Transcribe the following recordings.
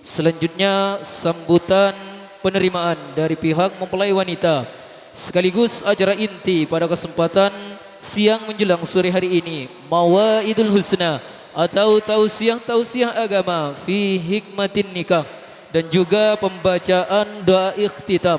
Selanjutnya sambutan penerimaan dari pihak mempelai wanita sekaligus acara inti pada kesempatan siang menjelang sore hari ini, Mawaidul Husna atau tausiah agama fi hikmatin nikah, dan juga pembacaan doa ikhtitam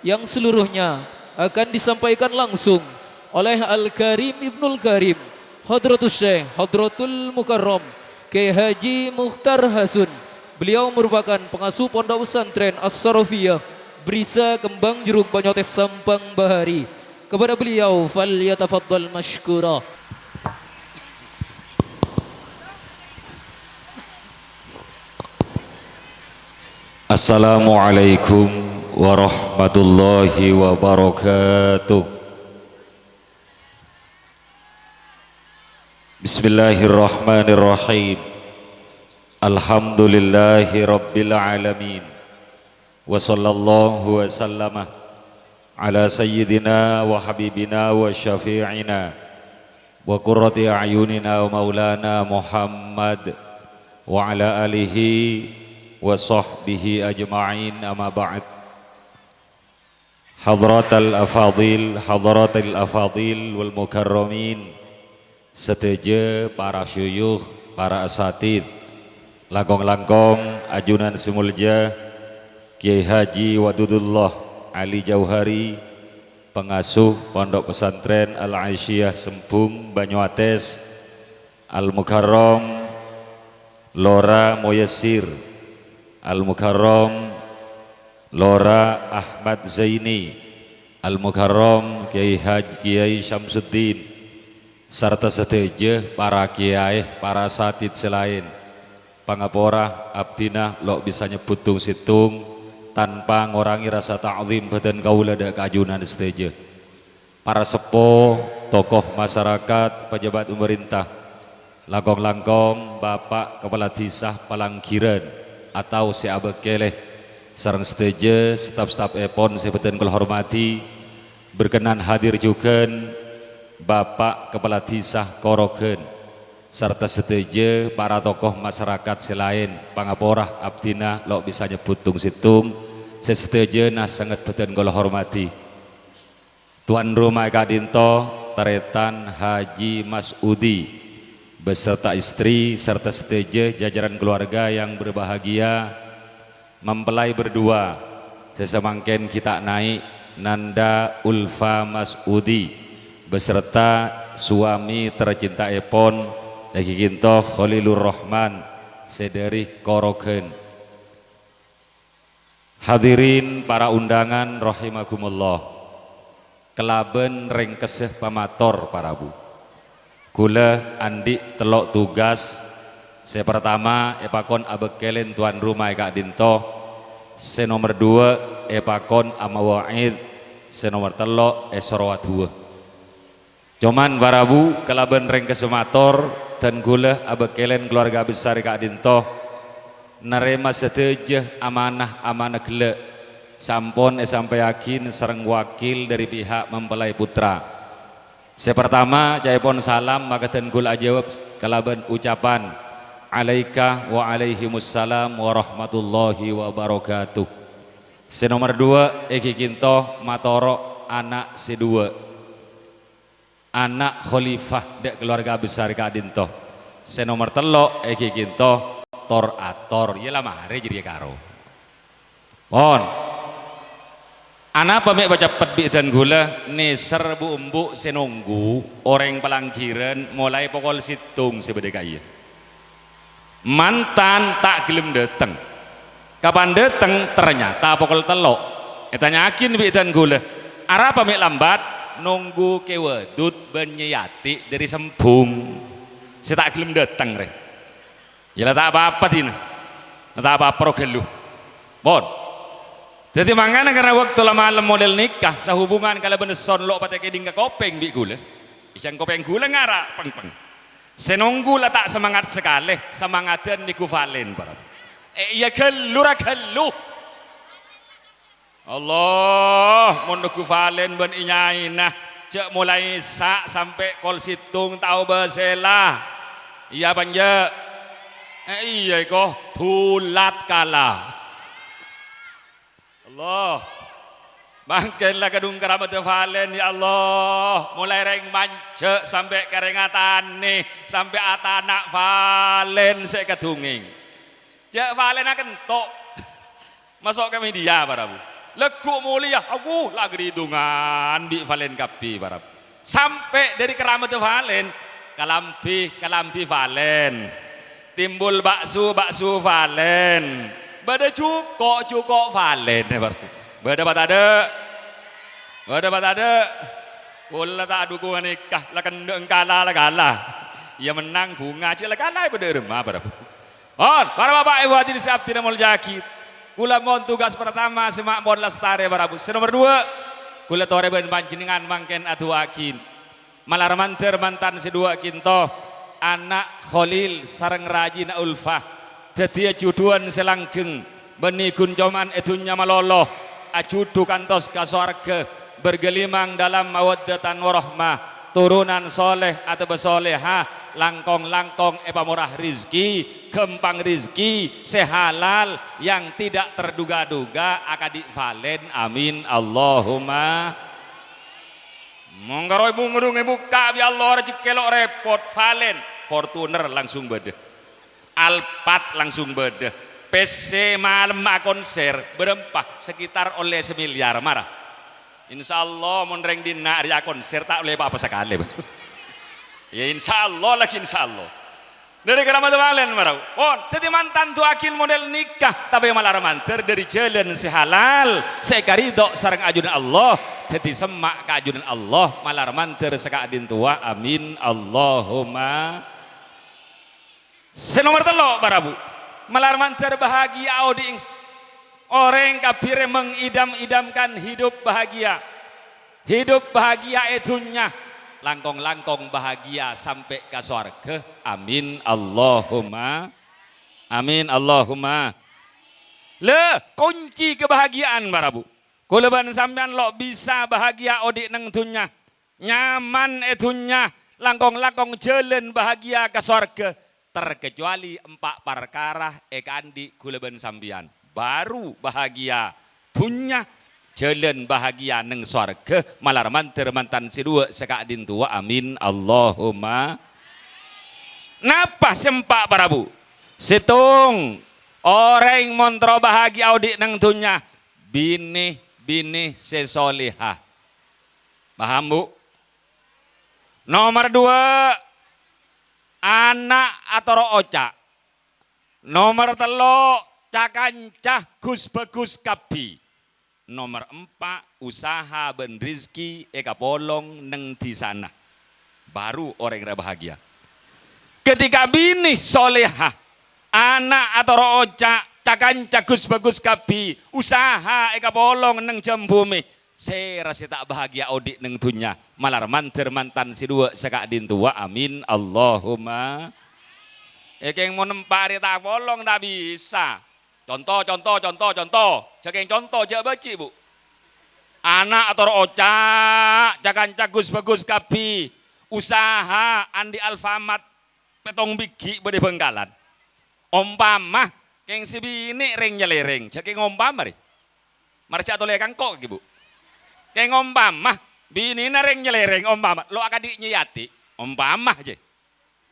yang seluruhnya akan disampaikan langsung oleh Al-Karim Ibnul Karim Hadratus Syekh Hadratul Mukarram Kiai Haji Mukhtar Hasun. Beliau merupakan pengasuh Pondok Pesantren As-Sarofiyah Brisa Kembang Jeruk Banyotes Sampang Bahari. Kepada beliau falyatafaddal mashkura. Assalamualaikum warahmatullahi wabarakatuh. Bismillahirrahmanirrahim. Alhamdulillahi rabbil alamin. Wa sallallahu wa sallama ala sayyidina wa habibina wa syafi'ina wa qurrati a'yunina wa maulana Muhammad wa ala alihi wa sahbihi ajma'in, amma ba'd. Hadratal afadil wal mukarramin, seteje para syuyukh, para asatid, langkong-langkong ajunan simulja Kiai Haji Wadudullah Ali Jauhari, pengasuh Pondok Pesantren Al-Aisyah Sempung Banyuates, Al-Mukarram Lora Moyasir, Al-Mukarram Lora Ahmad Zaini, Al-Mukarram Kiai Haji Kiai Syamsuddin, serta seteje para kiai, para asatid selain pangapora abdina lo bisa nyebut tung situng tanpa ngorangi rasa ta'zim badan kaula da keajunan seteje. Para sepo, tokoh masyarakat, pejabat pemerintah, langkong-langkong Bapak Kepala Desa Palangkiran atau si Abekeleh sareng seteje, staf-staf epon sebetan kula hormati, berkenan hadir juga Bapak Kepala Desa Korogen serta seteje para tokoh masyarakat selain pangaporah abdina lo bisa nyebut tung situng seteje nah sangat beten kula hormati tuan rumah kadinto Taretan Haji Masudi beserta istri serta seteje jajaran keluarga yang berbahagia, mempelai berdua sesemangken kita naik Nanda Ulfa Masudi beserta suami tercinta epon lagi ginto Khalilur Rahman sederi Korogen. Hadirin para undangan rahimakumullah, kelaben ringkeseh pamator para bu kula andi telok tugas se pertama epakon abekelen tuan rumah Kak Dinto, se nomor 2 epakon amawaid, se nomor telok esrawat 2. Cuman para bu kelaben ringkeseh mator dan gula abekelen keluarga besar Kak Dinto nerima setuju amanah gele sampun sampai yakin sareng wakil dari pihak mempelai putra. Sepertama jaipon salam maka dan gula jawab kelaban ucapan alaika wa alaihimussalam warahmatullahi wabarakatuh. Senomor 2 eki kinto matoro anak sedua, anak khalifah dek keluarga besar Kak Dinto. Senomor telok eki kinto tor ator ya lama hari jadi karo pon anak pamek baca pet dan gula neser bu umbu senunggu orang Palangkiran mulai pokol situng sebedekaya mantan tak gelem dateng, kapan dateng ternyata pokol telok etanya yakin bi dan gula arah pamek lambat nunggu kewedut benyeyati dari Sempung saya tak gelem dateng re ya tak apa-apa tina tak apa-apa rogelu bon jadi makanya karena waktu lama model nikah sehubungan kalau bener son lo pakai keding kopeng bi gula ikan kopeng gula ngara peng senunggu lah tak semangat sekali semangatan niku valen para ya gelu ragelu Allah menunggu valen ben inyainah cek mulai sak sampai kol situng tahu beselah iya panja Iya kok tulat kalah. Allah. Bangkenlah kedung keramat valen ya Allah. Mulai reng mance sampai keringatan nih, sampai atanak valen saya kedunging. Jak valen akan tok. Masuk ke media para bu. Leku mulia aku lagi hidungan di valen kapi para bu. Sampai dari keramat valen kalampi valen. Timbul bakso valen. Bada cuko valen para bu. Bada batade kula tak dukungan nikah lah kendeng kalah lah kalah ya menang bunga aja lah kalah pada remah para para bapak ibu hadirin sabti namul jaki kula mohon tugas pertama semak mohon lestari para bu nomor 2 kula tore ben panjenengan mangken adu akin malar manter mantan si 2 kinto anak Khalil sareng rajin ulfah jadi juduan selanggeng beni kunjoman etunya maloloh acudu kantos ka swarga bergelimang dalam mawaddatan warahmah turunan soleh atau besolehah langkong-langkong murah rizki gempang rizki sehalal yang tidak terduga-duga akadik valen amin Allahumma monggaroi bungurungi buka bi Allah rejekelok repot valen Fortuner langsung bede Alphard langsung bede PC malam konser berempah sekitar oleh 1 miliar marah. Insya Allah menreng dina area konser tak oleh apa sekali. Ya insya Allah lagi insya Allah. Dari keramat valen marah. Oh, jadi mantan tu akin model nikah tapi malah manter dari jalan sehalal sekarido sareng ajudan Allah. Jadi semak keajudan Allah malah manter sekadin tua amin Allahumma. Senomor 3 barabu. Malarman terbahagia oding orang kafir mengidam-idamkan hidup bahagia itunya langkong-langkong bahagia sampai ke surga amin Allahumma le kunci kebahagiaan barabu kuleban sampean lo bisa bahagia odik neng tunya nyaman itunya langkong-langkong jalan bahagia ke surga terkecuali 4 perkara ekandi kuleban sambian baru bahagia dunya jalan bahagia neng swarga malar manter mantan si 2 sekadin tua amin Allahumma napa sempak parabu situng orang montro bahagia audi neng dunya bini sesolihah paham bu nomor 2 anak atau oca nomor 3 cakancah gus bagus kapi nomor 4 usaha ben rizki eka polong neng di sana baru orang yang bahagia ketika bini solehah anak atau oca cakancah gus bagus kapi usaha eka polong neng jambumi saya rasa tak bahagia audit neng dunya malar manter mantan si 2 sekadin tua amin Allahumma yang mau nempari tak bolong tak bisa contoh cekeng contoh jak baci bu anak atau oca cakan cagus bagus kapi usaha andi Alfamart petong bigi bade Bengkalan ompama keng si bini ring nyelereng cekeng ompama ri marca atau lekang kok ibu kayak ompama bini nareng nyelereng ompama lo akadi nyiyati ompama aja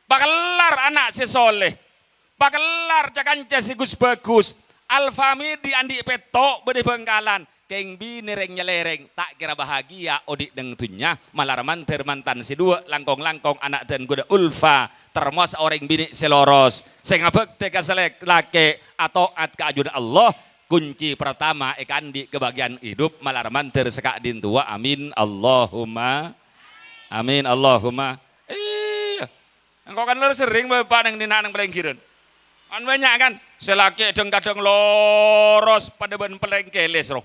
bakalar anak si soleh bakalar cakanca si gus bagus Alfamidi andi peto bade Bengkalan keng bini reng nyelereng tak kira bahagia odik deng tunya malar manter mantan si 2 langkong-langkong anak dan goda ulfa termos orang bini seloros sing ngabekte kaselek lake atau at keajudan Allah kunci pertama ekandi kebahagiaan hidup malar manter sekadin tua amin Allahumma iya engkau kan sering bapak nang dina nang pelengkiran kan banyak kan selaki kadang loros pada ban pelengkeles roh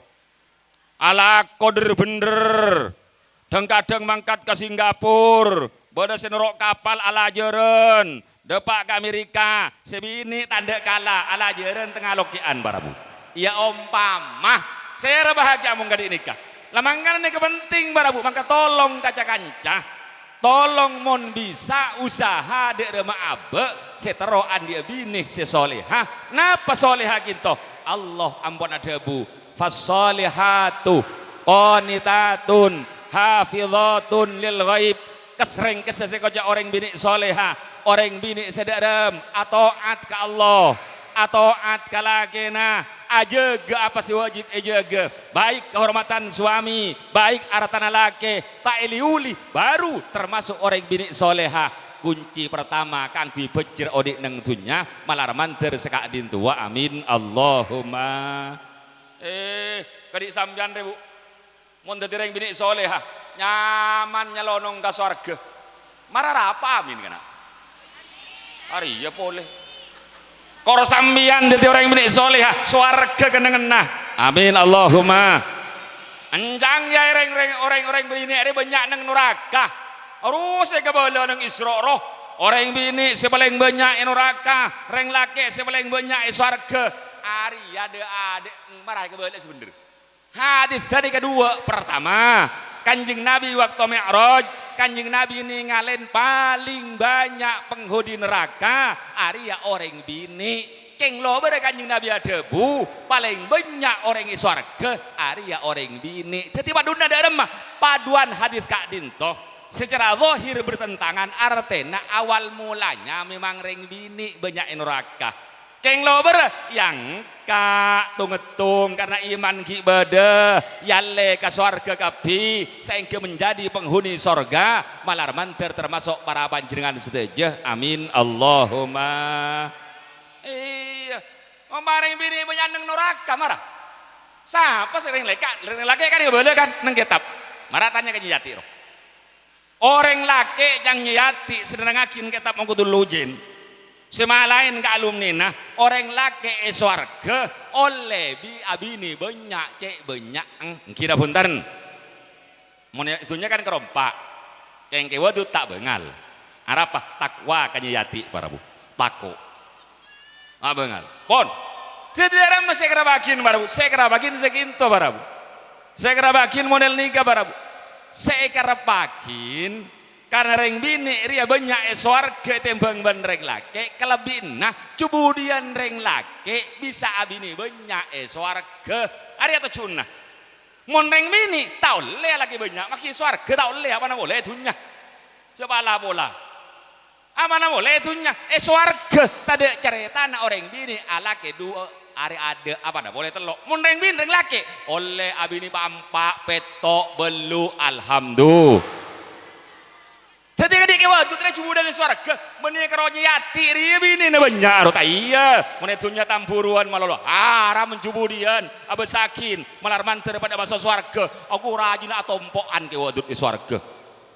ala koder bener kadang mangkat ke Singapura boda senorok kapal ala jeren depak ke Amerika sebini tanda kala ala jeren tengah lokian barabu ya ompamah saya bahagia mau gak nikah lamangkan ini kepenting barabu maka tolong kaca kancah tolong mon bisa usaha dek rema abe seteroan dia bini sesolehah napa solehah kinto Allah ampun adabu fasolihatu qanitatun hafizatun lil ghaib kesreng kesese koja orang bini soleha orang bini sederem atoat ke Allah atoat ke lakena ajaga apa sih wajib ajaga baik kehormatan suami baik artana laki tak eliuli baru termasuk orang bini soleha kunci pertama kang kui bejer odik neng dunya malar manter sekak dintua amin Allahumma kadik sampean rebu mun dadi orang bini soleha nyaman nyalonong ka swarga marah apa amin kana hari ya boleh koro sambian dadi orang bini soleha swarga kenengenah amin Allahumma anjang ya orang bini ada banyak neng neraka harus kebala neng Isra roh orang bini sepaling banyak neraka reng laki sepaling banyak swarga ari ada marah kebala sebener hadis tadi kedua pertama Kanjeng Nabi waktu Mi'raj Kanjeng Nabi ninggalin paling banyak penghuni neraka Arya orang bini keng lo ber Kanjeng Nabi ada bu paling banyak orang swarga Arya orang bini tetiba duna darem paduan hadis Kak Dinto secara zahir bertentangan artinya awal mulanya memang reng bini banyak neraka keng lo ber yang kak tungetung karena iman ibadah yalle ke surga kapi sehingga menjadi penghuni surga malar manter termasuk para panjenengan setuju amin Allahumma iya maring bini menyandeng neraka marah siapa sering laki kan ya boleh kan neng kitab marah tanya ke nyati orang laki yang nyati sedang ngakin kitab mau kudu lujin semalain ke alumni orang laki swarga oleh bi abini banyak cek banyak kira buntaran mau itunya kan kerompak yang kewa itu tak bengal arapa takwa kanyati para bu takut bengal pon tidak masih kerabakin para bu saya kerabakin sekinto para bu saya kerabakin model nikah para bu saya kerabakin karena reng bini ria banyak swarga tembang ban reng laki kelebih nah kemudian reng laki bisa abini banyak swarga hari atau cunah mon reng bini tau le lagi banyak makin swarga tau le apa boleh dunya coba lah bola apa boleh dunya swarga tadi cerita na orang bini ala kedua hari ada apa boleh telok mon reng bini reng laki oleh abini pampak petok belu alhamdulillah ketika dia waktu tadi cuma dari swarga menikah rohnya yati dia bini banyak rota iya menetunya tampuruan malolo haram mencubudian abesakin malar manter pada masa swarga aku rajin atau tompokan ke waktu di swarga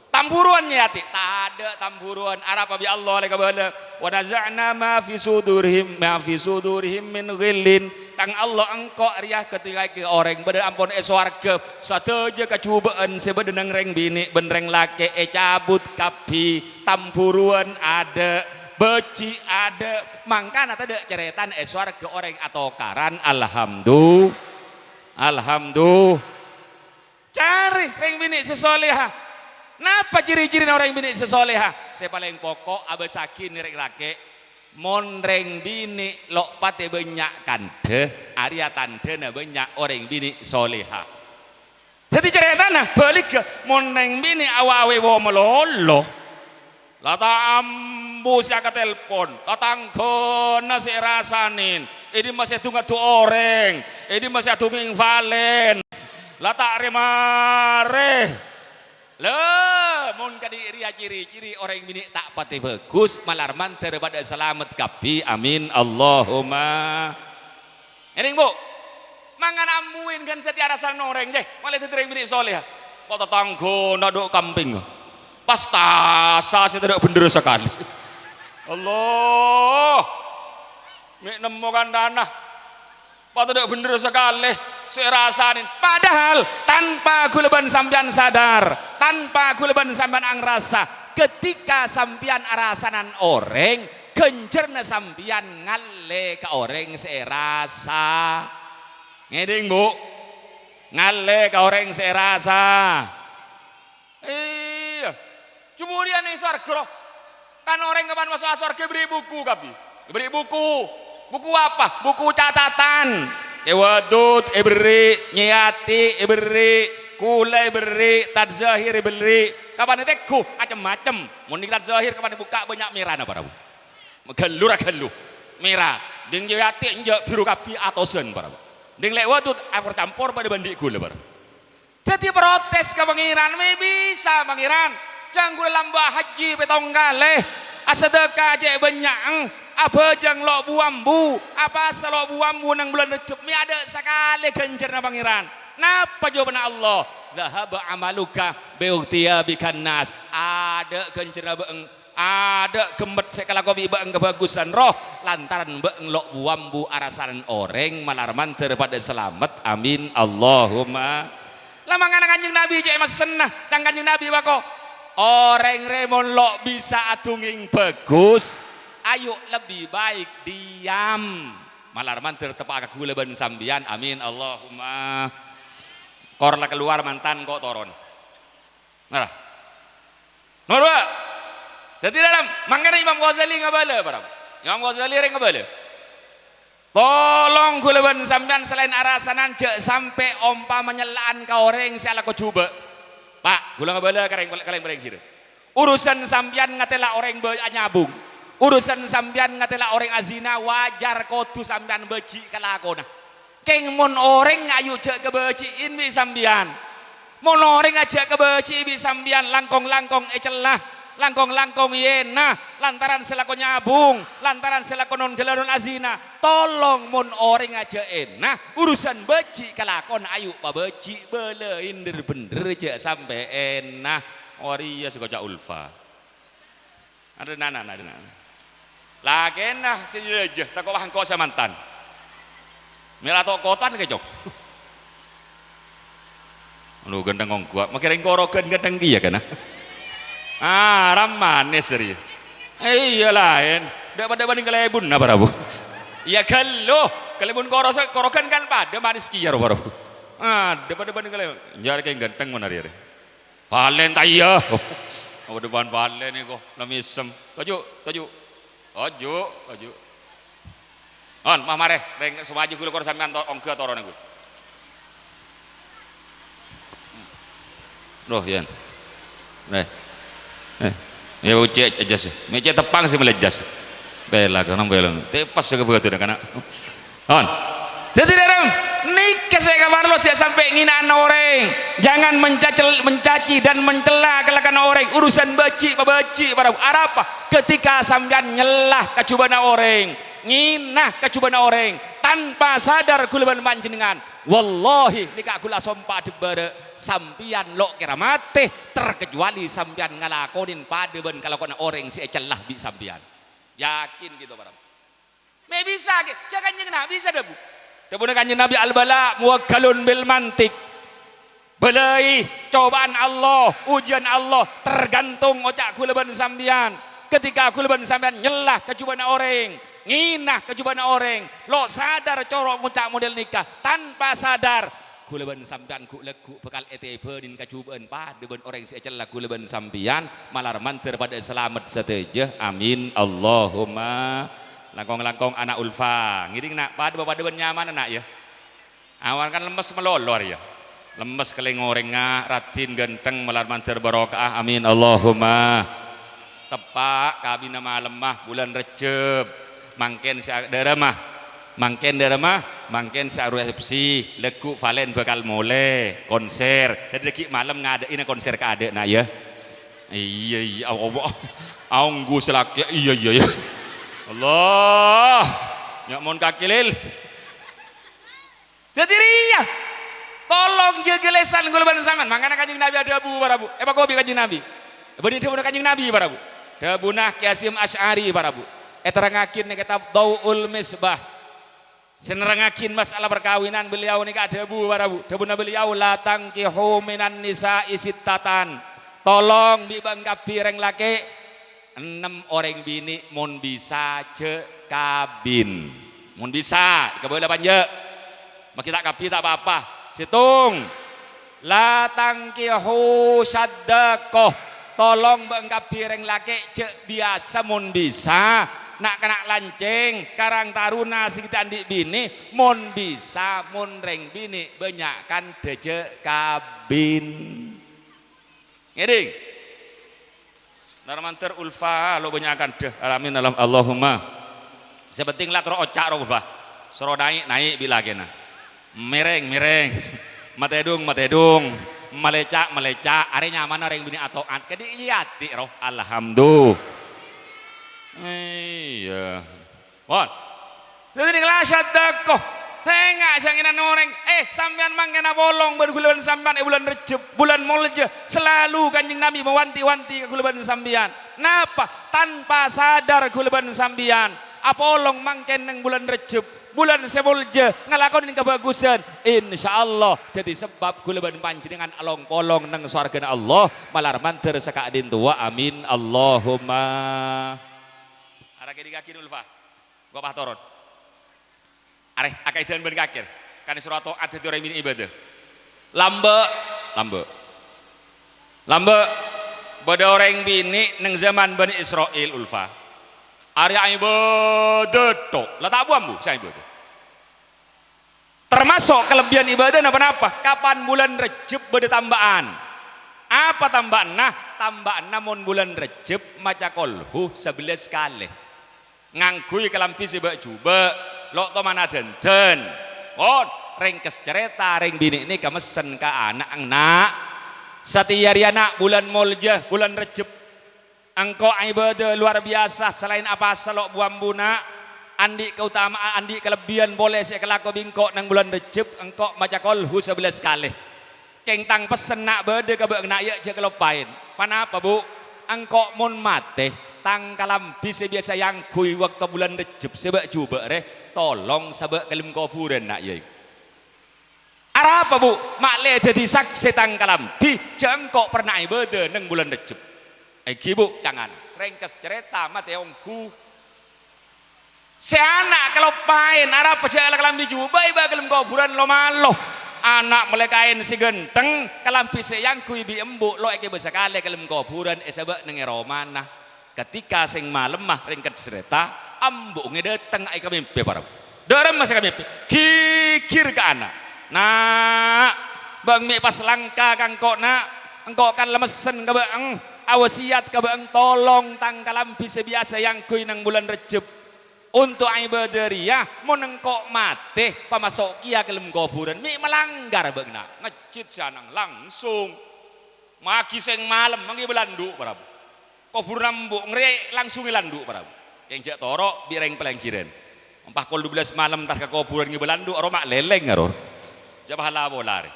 tampuruannya yati tak ada tampuruan arab abi Allah leka bala wa naza'na ma fi sudurihim min ghillin kang Allah engkau riah ketika ke orang pada ampun swarga sateja kecubaan sebedenang reng bini benreng laki cabut kapi tampuruan ada beci ada mangkana tadi ceretan swarga orang atau karan alhamdulillah cari reng bini sesolehah napa ciri-ciri orang bini sesolehah sepaling pokok abesakin reng laki monreng bini lok pate banyak kande Arya tande na banyak orang bini soleha jadi ceritanya balik ke monreng bini awawe wo melolo lata ambus ya ke telepon tatangkona si rasanin ini masih tunggu tu orang ini masih tunggu valen lata remare lah, mun kadi ria ciri-ciri orang bini tak pati bagus, malar manter pada selamat kapi, amin Allahumma. Ini bu, mangan amuin kan setiap rasa noreng je, malah itu orang bini soleh. Kota tanggo naduk kambing, pas tasa saya tidak bener sekali. Allah, mek nemukan tanah, pas tidak bener sekali. Saya rasain, padahal tanpa guleban sampean sadar, tanpa guleban sampean angrasa, ketika sampean arasanan orang, kencerna sampean ngalle ke orang serasa, ngeding bu, ngalle ke orang serasa, iya, Kemudian yang surga. Kan orang kapan masuk surga beri buku kapi. Beri buku. Buku apa? Buku catatan. Wadud beri, nyati beri, kula beri, tadzahir beri. Kapan teku macam-macam. Mun tadzahir kapan buka banyak merah na parabu. Gelu merah. Ding nyati njak biru kapi atosen parabu. Ding lek wadud aku campur pada bandi kula parabu. Jadi protes ke pangeran, bisa pangeran. Jangan lambah haji petong kali. Asedekah aja banyak. Apa jang lo buambu? Apa selo buambu nang bulan Recep? Mi ada sekali gencerna pangeran. Napa jawaban Allah? Dhahaba amaluka biutia bikan nas. Ada gencerna beeng. Ada kemet sekala kopi beeng kebagusan roh. Lantaran beeng lo buambu arasan orang malarman terpada selamat. Amin Allahumma. Lama ngana kanjeng Nabi cek mas senah. Cang kanjeng Nabi bako. Orang remon lo bisa atunging bagus. Ayo lebih baik diam. Malarman tertepak aku leban sambian. Amin Allahumma. Korla keluar mantan kok toron. Nah. Nomor 2. Jadi dalam mangkana Imam Ghazali ngabala para. Imam Ghazali reng ngabala. Tolong kuleban sambian selain arasanan cek sampai ompa menyelaan ka orang si ala ko coba. Pak, gula ngabala kalian kira. Urusan sambian ngatela orang nyabung. Urusan sambian ngatela orang azina wajar kotu sambian beci kalakona. Keng mon orang ayu cek kebeciin bi sambian. Mon orang aja kebeci bi sambian langkong-langkong celah, langkong-langkong yena, lantaran selako nyabung, lantaran selako non gelarun azina. Tolong mon orang aja enak urusan beci kalakona ayu pa beci belein bener cek sampai enak. Waria sekoca ulfa. Ada nana. Lagi nah sejujurnya tak kau hangkau semantan. Melato kotan kejok. Lu gendeng ngongkuat, makirin korogen gendeng dia kan? Ramanes seri. Iya lain. Daripada banding kelebun apa rabu? Iya kalau kelebun korogen kan pada manis kiar apa rabu? Daripada banding kelebun. Jari kayak ganteng mana dia? Valen taya. Oh depan valen ni kok, lamisem. Tajuk. Ojo. On, mah mare, reng semaju gula kor sampean ongke toron aku. Loh, yan. Ya uce aja sih. Mece tepang sih melejas. Bela kanang belang. Tepas ke begitu dah kana. On. Jadi dalam nikah saya kabar lo saya sampai nginaan orang. Jangan mencaci dan mencela kelakan orang. Urusan baci para apa? Ketika sampean nyelah kacubana orang, nginah kacubana orang tanpa sadar kuleban panjenengan. Wallahi nikah kula sompa debere sampian lo kira mate terkecuali sampian ngalakonin pada ben kalakona orang si celah bi sampian. Yakin gitu para. Me bisa ke? Jangan jangan bisa dah bu. Kemudian kanjeng Nabi al-bala muwakkalun bil mantik. Belai cobaan Allah, ujian Allah tergantung ocak kuleban sambian. Ketika kuleban sambian nyelah kecubaan orang, nginah kecubaan orang, lo sadar corok muncak model nikah tanpa sadar kuleban sambian ku leku bekal ETP din kecubaan pada ben orang si celah kuleban sambian malar manter pada selamat seteja. Amin Allahumma. Langkong-langkong anak ulfa ngiring nak pada bapak depan nyaman anak ya awan kan lemes melolor ya lemes keling goreng ratin genteng melar mantir barokah. Amin Allahumma. Tepak kabina malam mah bulan Recep mangken mangken resepsi leku valen bakal mulai konser jadi malam ngadain konser kade nak ya iya aunggu selak iya Allah nyamon kakilil jadi ria tolong jegelesan gulaban zaman makanya kanjeng Nabi ada abu parabu kopi kanjeng Nabi benih debu kanjeng Nabi parabu debunah Qasim Asy'ari parabu terangakin kitab Daul Misbah senerangakin masalah perkawinan beliau nikah debu parabu debunah beliau latang kihu minan nisa isittatan tolong dibangkapi reng laki 6 orang bini mun bisa cek kabin mun bisa keboleh panje maki tak kapi tak apa-apa situng la tangkihu saddaqah tolong bengkap pireng laki cek biasa mun bisa nak kena lanceng karang taruna sekitar andik bini mun bisa mun reng bini banyakkan deje kabin ngeding narmanter ulfa lo banyakkan deh alamin alam Allahumma sepenting lah terus ocak roh ulfa soro naik bila kena mireng matedung melecak are nyaman orang bini atau at kedi liati roh alhamdulillah iya bon jadi kelas sedekah tengah sanginan orang sampean mangkena bolong bergulaban sampean bulan Rejab bulan Mulja selalu Kanjeng Nabi mewanti-wanti ke gulaban sampean napa tanpa sadar gulaban sampean apolong mangken neng bulan Rejab bulan Semulja ngalakonin kebagusan insyaallah jadi sebab gulaban panjenengan along polong neng swargana Allah malar manter sakadin tua amin Allahumma arah kaki ulfa gua pahtoron areh akaidan ben kakir kan surat taat itu orang min ibadah lambe bada orang bini neng zaman Bani Israel ulfa area ibadah tok lah tak buambu saya ibadah termasuk kelebihan ibadah apa kapan bulan Rejab beda tambahan apa tambahan namun bulan Rejab maca kolhu 11 kali ngangkui kelampi sebab coba lo to mana denten ringkes cerita ring bini ini kamesen ka anak setiap anak bulan Mulja bulan Rejab engkau ibadah luar biasa selain apa selok buambuna andi keutamaan andi kelebihan boleh saya kelako bingkok nang bulan Rejab engkau maca kolhu 11 kali kengtang pesen nak bede kabeh nak ya je kelopain panapa bu engkau mun mate tang kalampi biasa yang kui waktu bulan Rejab sebab coba tolong sabak kelim kuburan nak ya arah apa bu makle jadi saksi tang kalampi jengkok pernah ibadah nang bulan Rejab bu jangan ringkes cerita mate ongku si anak kalau pain arah pecah kalampi coba ibadah kelim kuburan lo malo anak melekain si genteng kalampi si yang kui bi embuk lo eke besakale kelim kuburan sabak nang romana ketika sing malam mah ringket cerita ambuk ngedeteng ai kamimpi para derem masih kamimpi kikir ke anak nah bang mi pas langka kang kok nak engkau kan lemesen ke bang awasiat ke bang tolong tangkalampi sebiasa yang kui nang bulan Rejab untuk ibadah riyah mun engkau mate pamasok kia kelem kuburan mi melanggar bang nak ngecit sanang langsung maki sing malam mangi belandu para kubur rambuk ngeri langsung ilandu para yang jak torok bireng pelengkiran 12 malam tar ke kuburan ngebelandu oro mak leleng aro jabah labo lari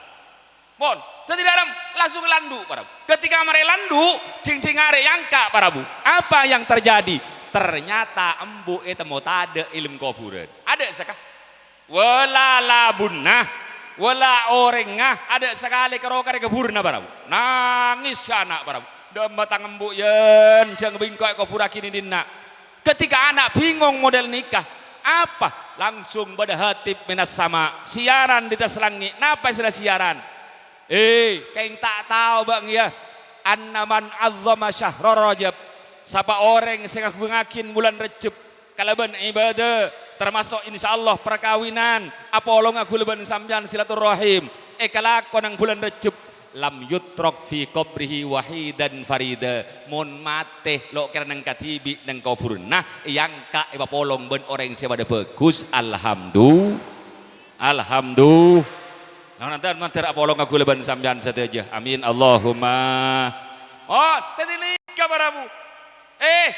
mon jadi dalam langsung ilandu para ketika mare landu cing-cing are yangka para bu apa yang terjadi ternyata embu eta mau tade ilmu kuburan ada sekah wala labunnah wala orengah ada sekali kerokare keburna para bu nangis anak para bu batang embuk yen jang bingkok kubur kini dina ketika anak bingung model nikah apa langsung pada hatib minas sama siaran di atas langit napa sudah siaran kayak tak tahu bang ya annaman azzama syahrul Rajab siapa orang sing ngakin bulan Rejab kalaban ibadah termasuk insyaallah perkawinan apolong aku leban sampean silaturahim kalakon nang bulan Rejab lam yutrok fi qabrihi wahidan farida mun mate lo kira nang katibi nang kubur nah yang ka iba polong ben orang pada bagus alhamdulillah nanti mantar apolong aku leban sampean saja amin Allahumma tadi nikah parabu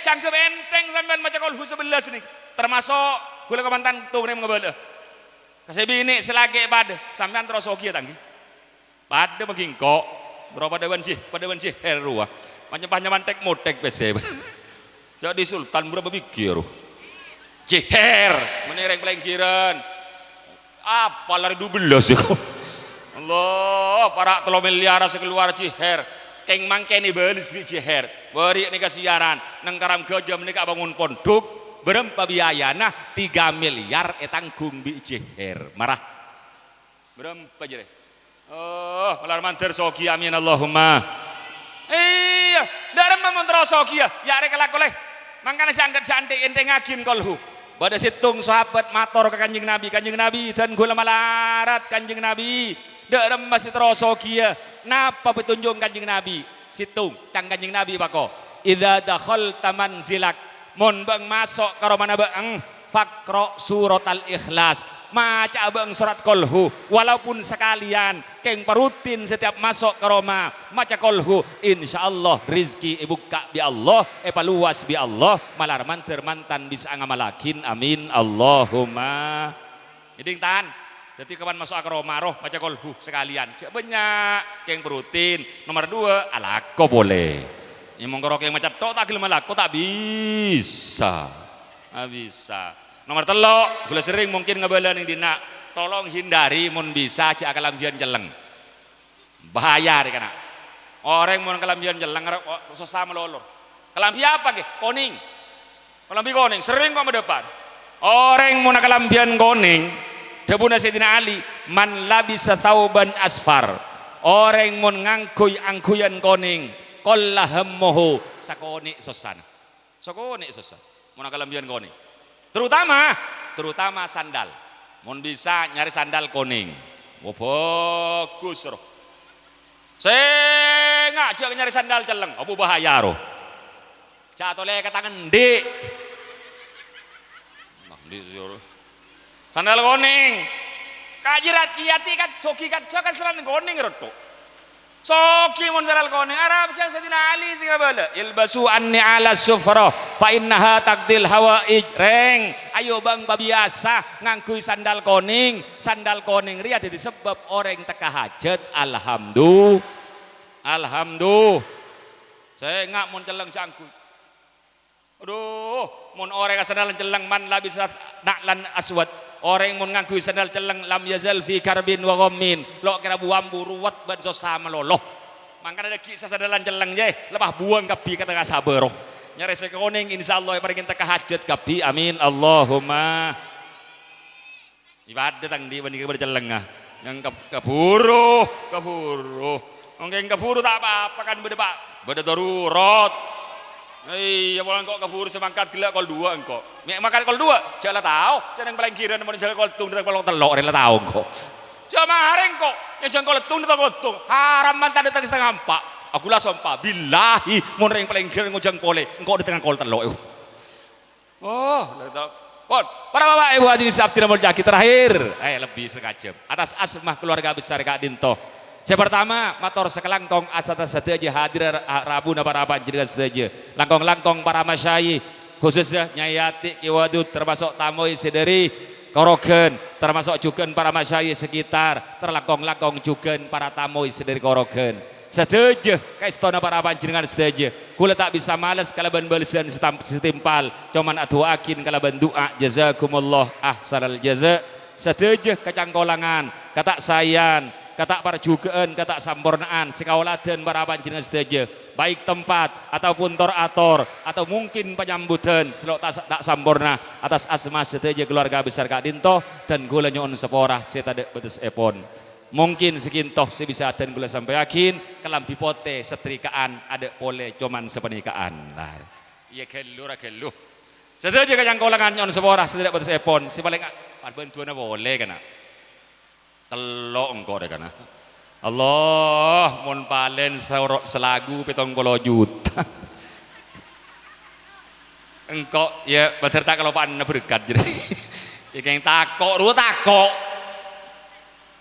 cangkem enteng sampean maca kolhu 11 nih termasuk kula kemantan tuh ngebala kasih bini selagi pada sampean terus oke tanggi pada magingko berapa pada banci herua macam mantek motek bese jadi sultan berapa pikir ciher menireng pelengkiran apa lari 12 ya Allah para 3 miliar sekeluar ciher keng mangkeni balis bi ciher beri nika siaran nang karam gajah menika bangun pondok berempa biayana 3 miliar etanggung bi ciher marah berempa jere malar manter soki amin Allahumma iya mun terasa kia ya rek lakoleh mangkane sangket santik ente ngagin kolhu pada situng sahabat mator ke Kanjeng Nabi dan gula malarat Kanjeng Nabi dek remas terasa kia napa petunjuk Kanjeng Nabi situng cang Kanjeng Nabi bako idza dakhalta manzilak mun bang masuk karo mana bang faqra surat al-ikhlas maca bang surat kolhu walaupun sekalian keng perutin setiap masuk ke Roma maca kolhu insyaallah rizki ibuka bi Allah paluas bi Allah malar manter mantan bisa ngamalakin amin Allahumma jadi tan jadi kapan masuk ke Roma roh maca kolhu sekalian cek banyak keng perutin nomor 2 alako boleh yang mongkoro keng maca tok tak gelem alako tak bisa nomor 3 gula sering mungkin ngebala ning dina tolong hindari mun bisa cek kalambian jeleng bahaya deh kana orang mun kalambian jeleng susah melolor kalambi apa ke koning kalambi koning sering kok mendepan orang mun kalambian koning debuna Sayyidina Ali man labisa thauban asfar orang mun ngangkuy angkuyan koning qallahammuhu sakoni susana mun kalambian koning terutama sandal mun bisa nyari sandal koning bagus roh saya ngajak nyari sandal celeng apa bahaya roh catole ke tangan ndik sandal koning kajirat iyati kan joki kan jokan selan koning roto soki mun sandal koning Arab cang Sayyidina Ali sing bala ilbasu anni ala sufra fa innaha taqdil hawaij reng ayo bang biasa ngangkui sandal koning ria jadi sebab orang teka hajat alhamdulillah saya ngak mun celeng cangkui aduh mun orang sandal celeng man labisa naklan aswad orang mun ngangkui sandal celeng lam yazal fi karbin wa ghammin lo kira buambu ruwet ban sosa meloloh mangkana ada kisah sandalan celeng je lepas buang kapi kata sabar roh nyari sekoning insyaallah paling teka hajat kapi amin Allahumma ibadah tang di banding berceleng yang keburu mungkin keburu tak apa-apa kan beda darurat iya boleh kok keburu semangkat gila kol 2 engkau makan kol 2 jala tahu jangan paling kira namun jala kol tung dan kol telok rela tahu engkau cuma hareng kok yang jangan kol tung dan kol tung haram mantan datang setengah 4 aku lah sumpah billahi mun yang paling kira ngujang pole engkau di tengah kol telok para bapak ibu hadirin sabti nomor jaki terakhir lebih setengah jam atas asmah keluarga besar Kak Dinto saya pertama mator sekelangkong asata sedaja hadir Rabu na para panjenengan sedaja langkong-langkong para masyayikh khususnya Nyai Kiwadud termasuk tamoy sederi Korogen termasuk juga para masyayikh sekitar terlangkong-langkong juga para tamoy sederi Korogen sedaja kaistona para panjenengan sedaja kula tak bisa malas kalaban balasan setimpal cuman atuakin kalaban doa jazakumullah ahsanal jaza sedaja kecangkolangan kata sayan kata perjugaan, kata sampurnaan, sekawaladan para panjenengan sedaja, baik tempat ataupun torator atau mungkin penyambutan selok tak sampurna atas asma sedaja keluarga besar Kak Dinto dan gula nyon seporah saya tak betes epon. Mungkin sekintoh saya bisa dan gula sampai yakin kelambi pote setrikaan ada boleh cuman sepernikahan lah. Iya gelu. Sedaja kajang kolangan nyon seporah saya tak betes epon. Si paling bantuan boleh kan? Telok engkau deh kana Allah mun palen selagu 70 juta engkau ya beserta kalau pan berkat jadi yang takok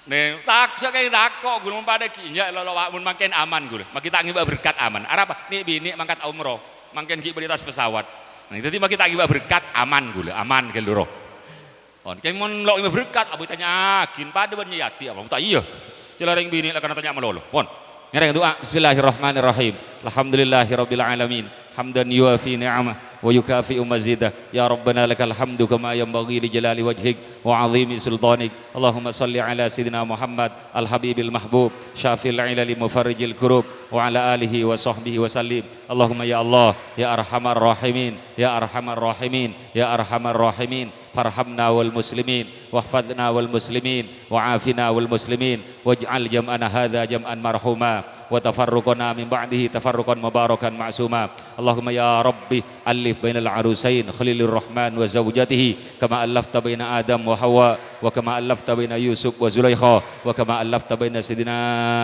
nih siapa yang takok gue pada kinya lo mun makin aman gue makin tak ngibah berkat aman apa nih bini mangkat umroh makin ki beritas pesawat nah itu makin tak ngibah berkat aman gue aman ke loro kayak mon lo ima berkat abu tanya kin pada berniati apa tak iya celareng bini lah karena tanya melolo pon ngereng doa bismillahirrahmanirrahim alhamdulillahirabbil alamin hamdan yuafi ni'amah wa yukafi'u mazidah ya rabbana lakal hamdu kama yanbaghi li jalali wajhik wa 'azimi sultanik Allahumma salli ala sayidina Muhammad al habibil mahbub syafil ilali mufarrijil kurub wa ala alihi wa sahbihi wa sallim Allahumma ya Allah ya arhamar rahimin ya arhamar rahimin ya arhamar rahimin farhamna wal muslimin واحفظنا والمسلمين وعافنا والمسلمين واجعل جمعنا هذا جمعا مرحوما وتفرقنا من بعده تفرقا مباركا معصوما اللهم يا ربي ألف بين العروسين خليل الرحمن وزوجته كما ألفت بين آدم وحواء وكما ألفت بين يوسف وزليخا وكما ألفت بين سيدنا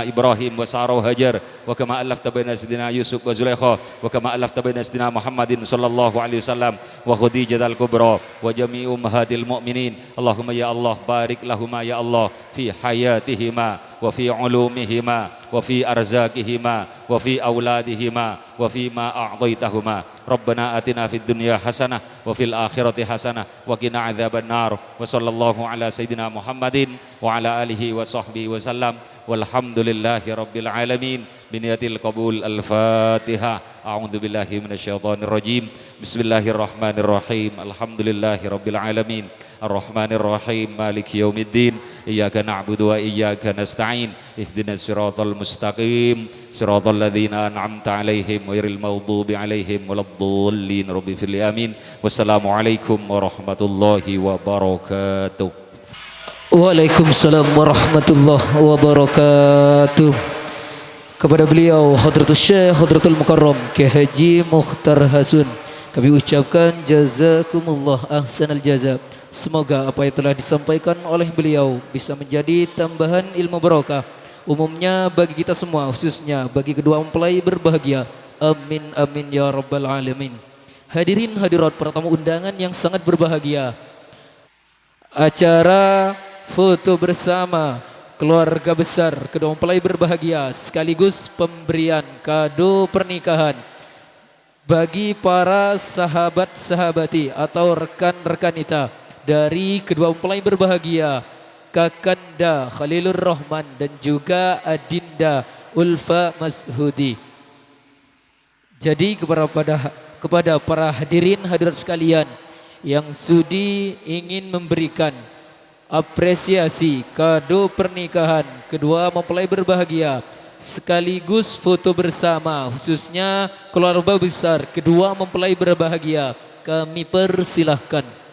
إبراهيم وسارة وهجر وكما ألفت بين سيدنا يوسف وزليخا وكما ألفت بين سيدنا محمد صلى الله عليه وسلم وخديجة الكبرى وجميع أمهات المؤمنين اللهم يا الله بارك لهما يا الله في حياتهما وفي علومهما وفي أرزاقهما وفي أولادهما وفيما أعطيتهما ربنا آتنا في الدنيا حسنة وفي الآخرة حسنة وقنا عذاب النار وصلى الله على سيدنا محمد وعلى آله وصحبه وسلم والحمد لله رب العالمين بنية القبول الفاتحة أعوذ بالله من الشيطان الرجيم بسم الله الرحمن الرحيم الحمد لله رب العالمين الرحمن الرحيم مالك يوم الدين إياك نعبد وإياك نستعين اهدنا الصراط المستقيم صراط الذين أنعمت عليهم غير المغضوب عليهم ولا الضالين رب اغفر لي آمين والسلام عليكم ورحمة الله وبركاته. Waalaikumsalam warahmatullahi wabarakatuh. Kepada beliau Hadratus Syekh Hadratul Mukarram Kiai Haji Mukhtar Hasun kami ucapkan jazakumullah ahsanal jaza. Semoga apa yang telah disampaikan oleh beliau bisa menjadi tambahan ilmu barokah umumnya bagi kita semua, khususnya bagi kedua mempelai berbahagia. Amin amin ya rabbal alamin. Hadirin hadirat para tamu undangan yang sangat berbahagia, acara foto bersama keluarga besar kedua mempelai berbahagia sekaligus pemberian kado pernikahan bagi para sahabat-sahabati atau rekan-rekan kita dari kedua mempelai berbahagia Kakanda Khalilur Rahman dan juga Adinda Ulfa Mashudi. Jadi kepada para hadirin hadirat sekalian yang sudi ingin memberikan apresiasi kado pernikahan kedua mempelai berbahagia sekaligus foto bersama khususnya keluarga besar kedua mempelai berbahagia, kami persilahkan.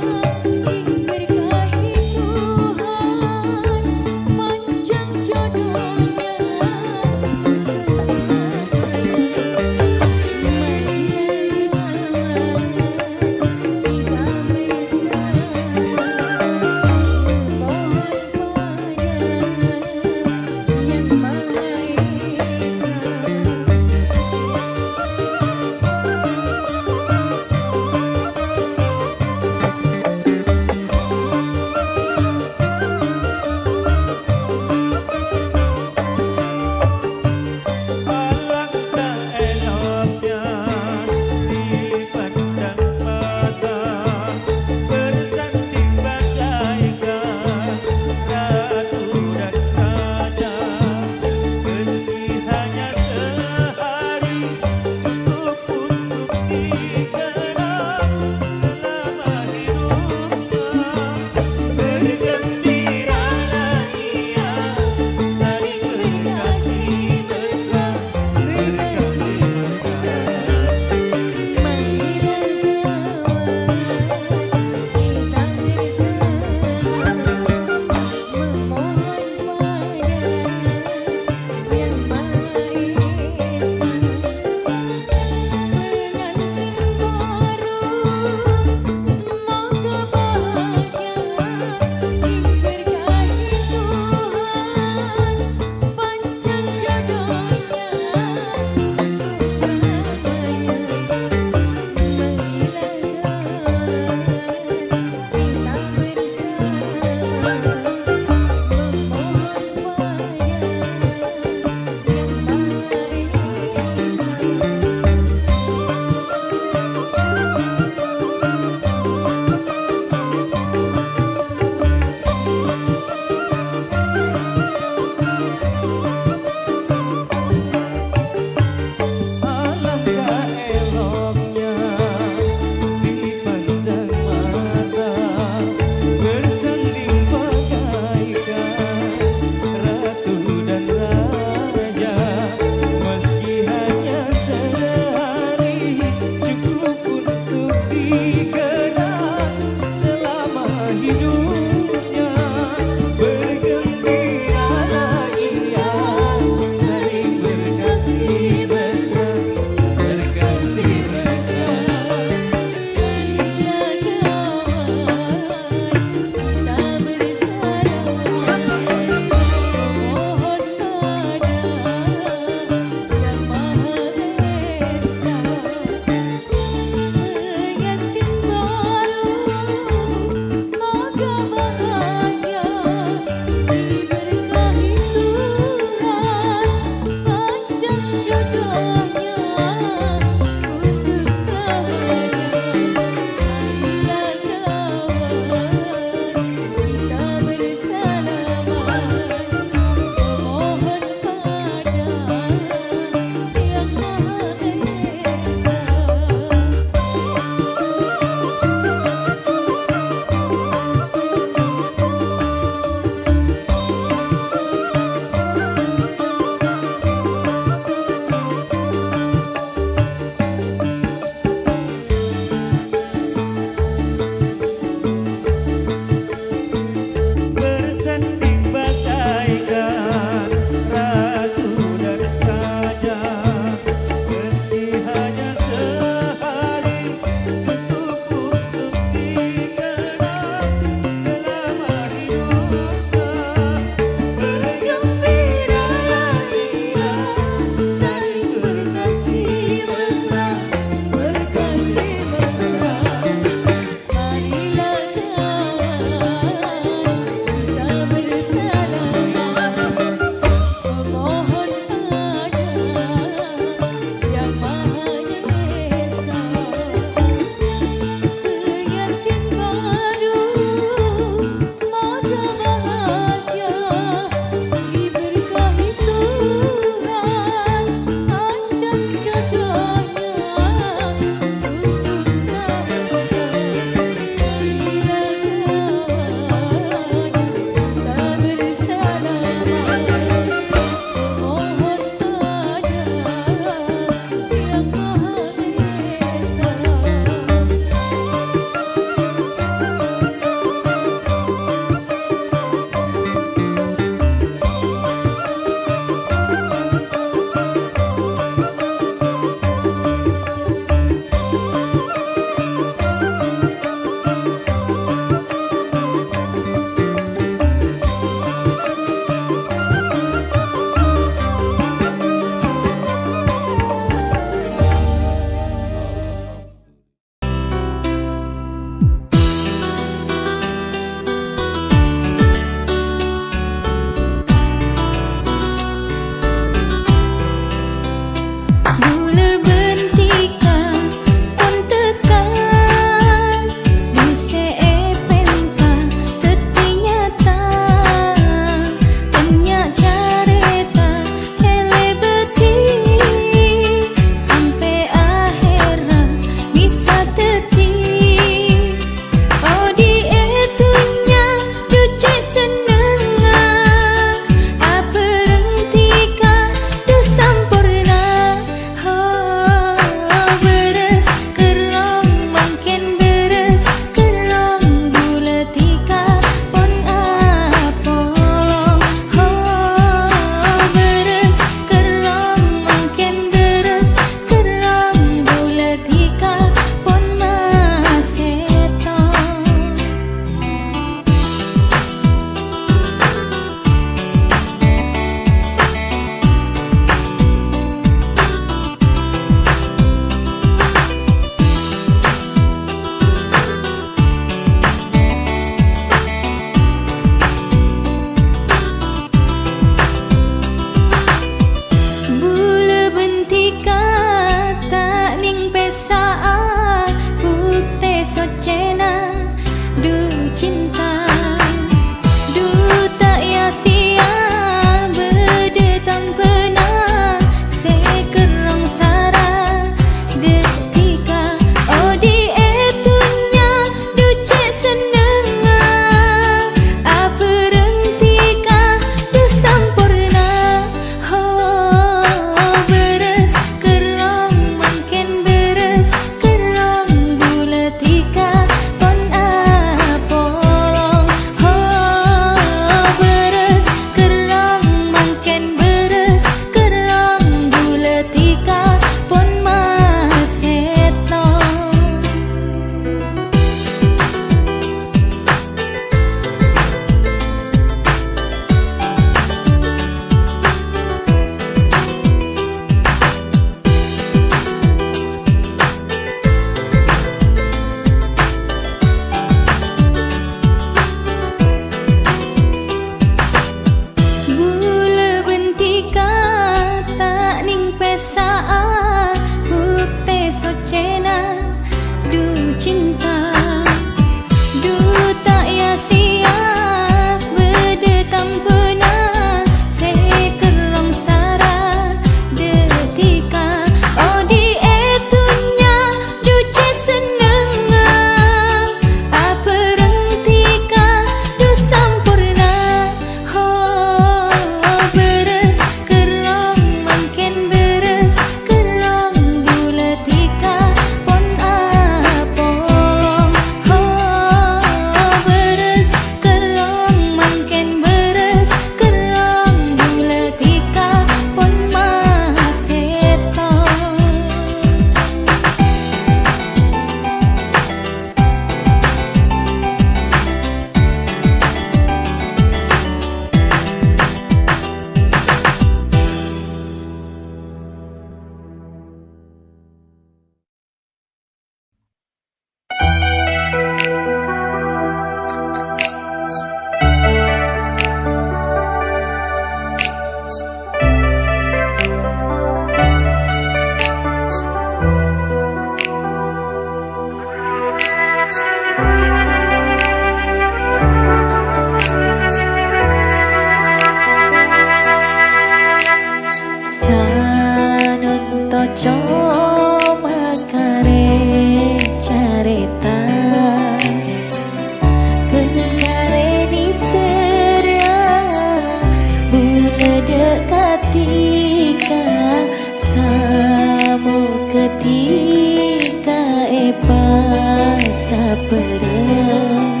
perang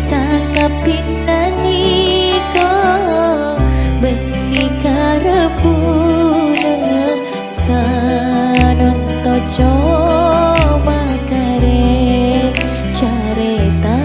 sakapinani ko benikara puna sanon tojo makare careta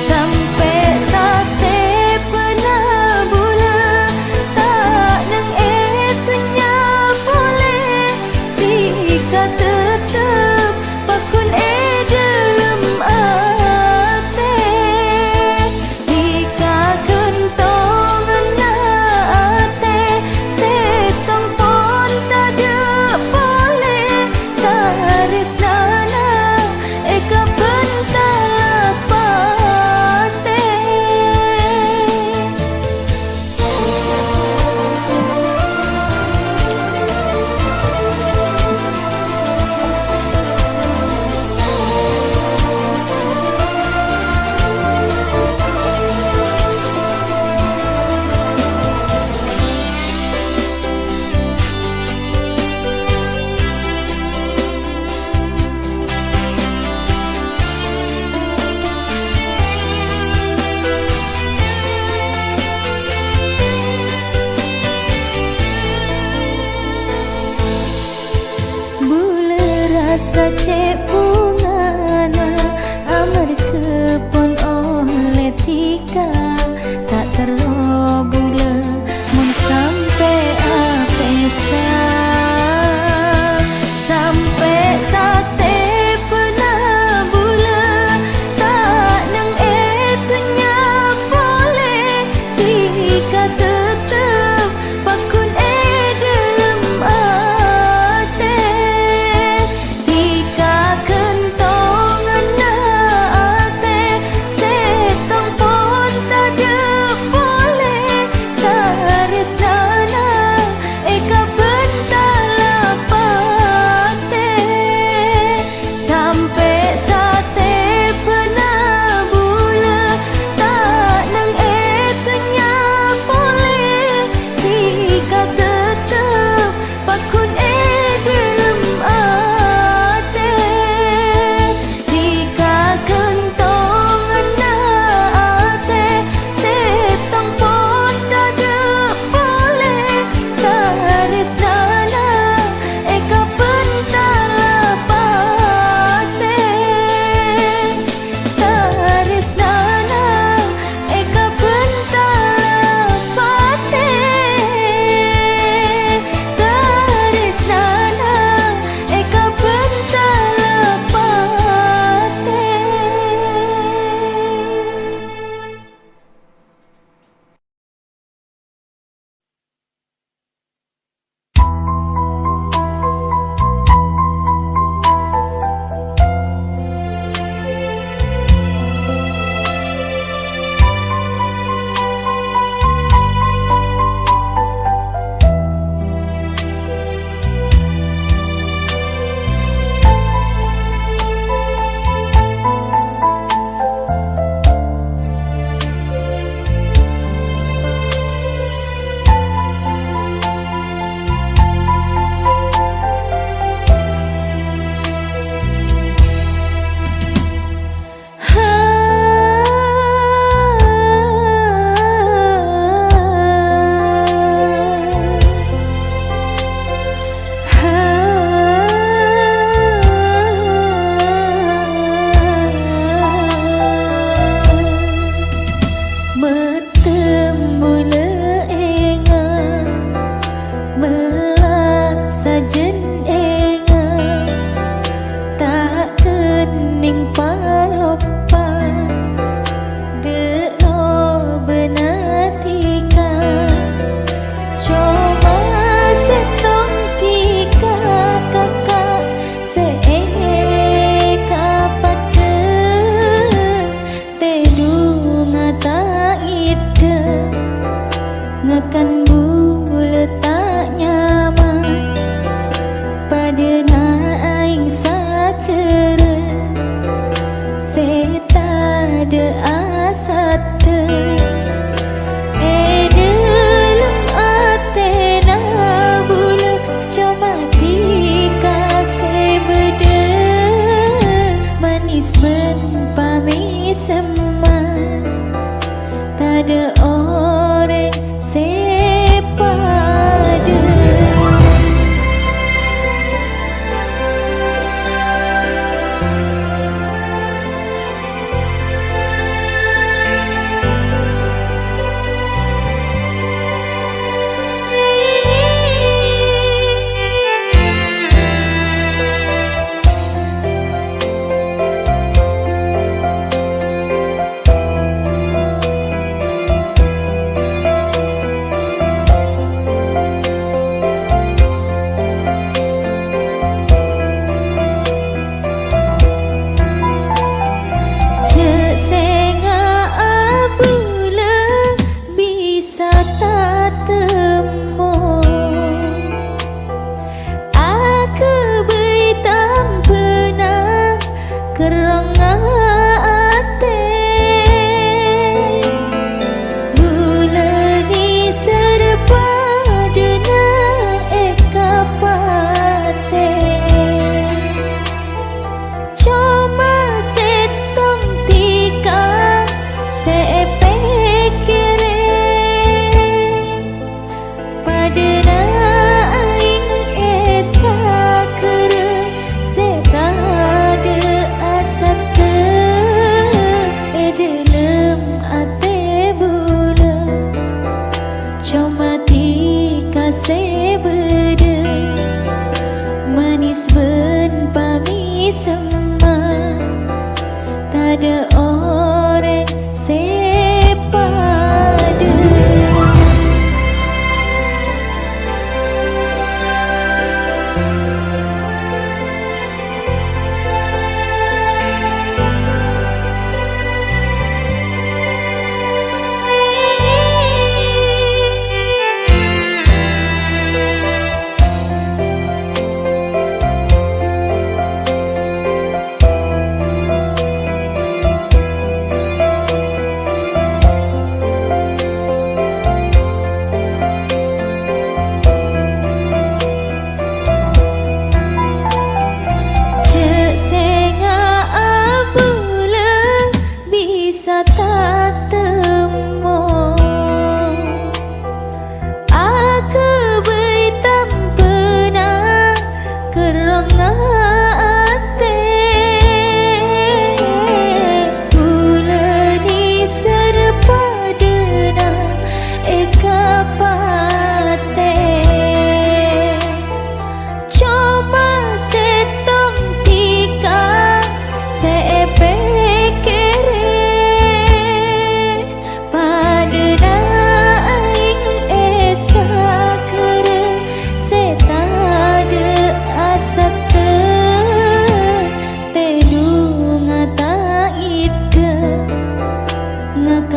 sampai sate pernah bulan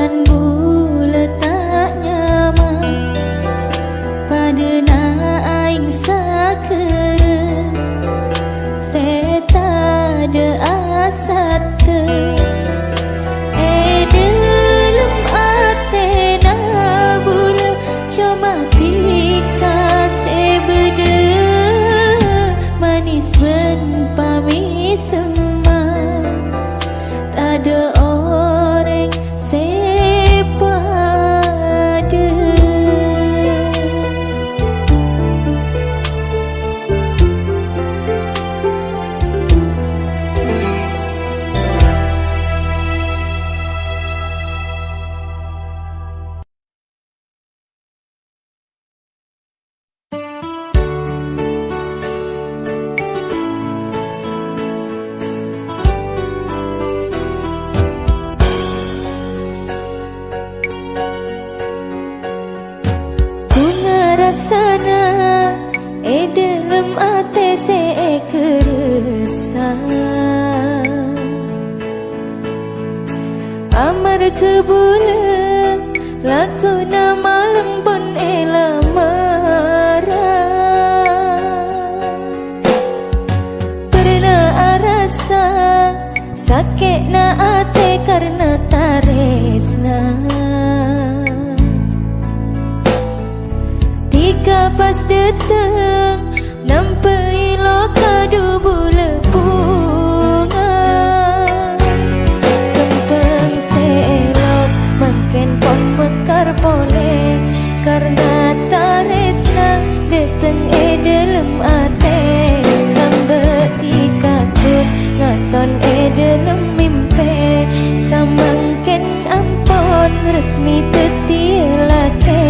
kan bula tak nyaman pada na aing sakere seta de asat te dalam ate na bula cuma tika sebeda manis ben pami semang tak ada orang sepada. Sana dalam ate se kerasa amar kebula laku na malam pun marah pernah rasa sakit na ate karena taresna pas datang nampai loka dubula bunga kembang selok makin pon mekar pole karena taresna datang dalam ate tambah tikakut ngaton dalam mimpi samangken ampon resmi tetielake.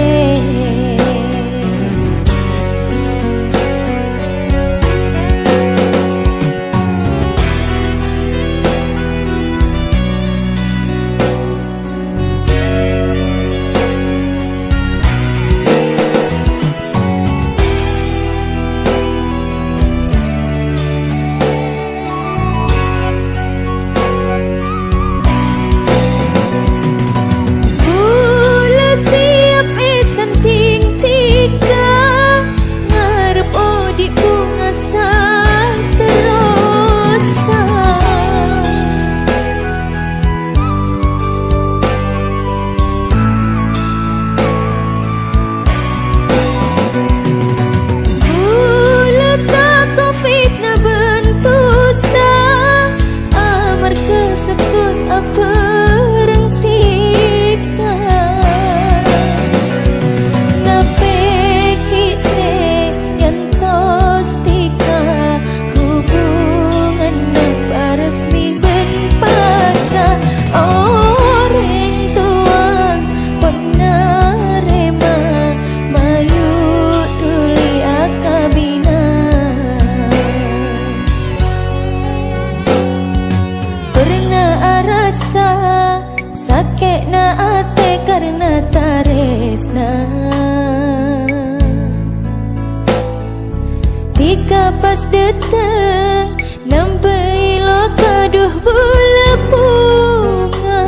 Pas datang nampai loka duh bula bunga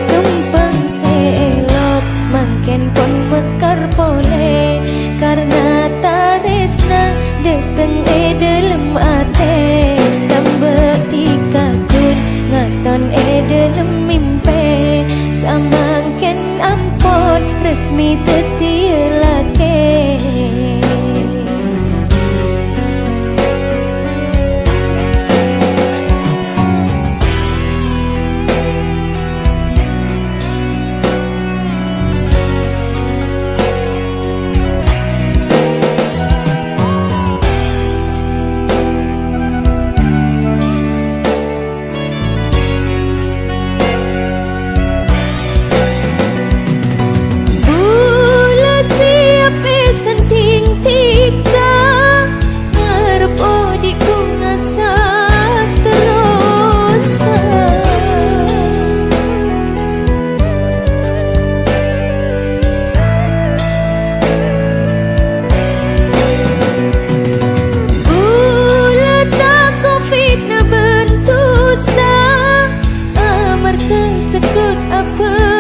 kembang selok makin pon mekar pole karena taresna datang dalam ate tambah tikakut ngaton dalam mimpi samangken ampon resmi tetielake. apa